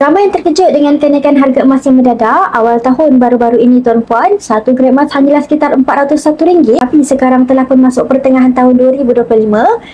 Ramai yang terkejut dengan kenaikan harga emas yang mendadak. Awal tahun baru-baru ini tuan-puan, 1 gram emas hanyalah sekitar RM401, tapi sekarang telah pun masuk pertengahan tahun 2025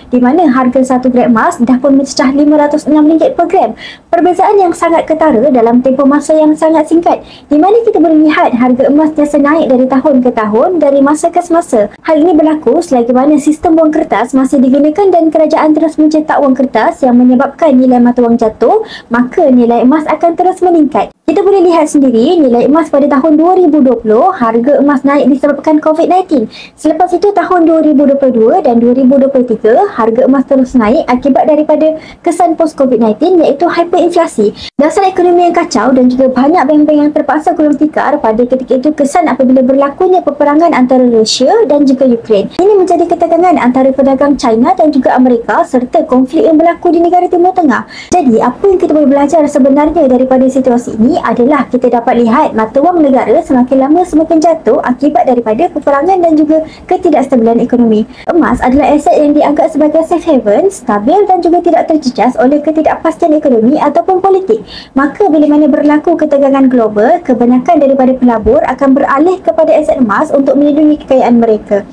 di mana harga 1 gram emas dah pun mencecah RM506 per gram. Perbezaan yang sangat ketara dalam tempoh masa yang sangat singkat, di mana kita boleh lihat harga emas biasa naik dari tahun ke tahun, dari masa ke semasa. Hal ini berlaku selagi mana sistem wang kertas masih digunakan dan kerajaan terus mencetak wang kertas yang menyebabkan nilai mata wang jatuh, maka nilai emas akan terus meningkat. Kita boleh lihat sendiri nilai emas pada tahun 2020, harga emas naik disebabkan COVID-19. Selepas itu tahun 2022 dan 2023, harga emas terus naik akibat daripada kesan post-COVID-19 iaitu hyperinflasi. Dasar ekonomi yang kacau dan juga banyak bank-bank yang terpaksa gulung tikar pada ketika itu kesan apabila berlakunya peperangan antara Rusia dan juga Ukraine. Ini menjadi ketegangan antara pedagang China dan juga Amerika serta konflik yang berlaku di negara Timur Tengah. Jadi, apa yang kita boleh belajar sebenarnya daripada situasi ini adalah kita dapat lihat mata wang negara semakin lama semakin jatuh akibat daripada peperangan dan juga ketidakstabilan ekonomi. Emas adalah aset yang dianggap sebagai safe haven, stabil dan juga tidak terjejas oleh ketidakpastian ekonomi ataupun politik. Maka bila mana berlaku ketegangan global, kebanyakan daripada pelabur akan beralih kepada aset emas untuk melindungi kekayaan mereka.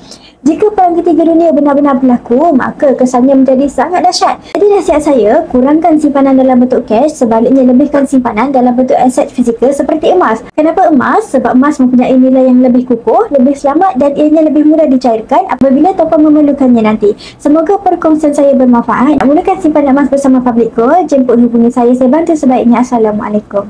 Jika Perang Ketiga Dunia benar-benar berlaku, maka kesannya menjadi sangat dahsyat. Jadi nasihat saya, kurangkan simpanan dalam bentuk cash, sebaliknya lebihkan simpanan dalam bentuk aset fizikal seperti emas. Kenapa emas? Sebab emas mempunyai nilai yang lebih kukuh, lebih selamat dan ianya lebih mudah dicairkan apabila tuan memerlukannya nanti. Semoga perkongsian saya bermanfaat. Mulakan simpanan emas bersama Public Gold. Jemput hubungi saya bantu sebaiknya. Assalamualaikum.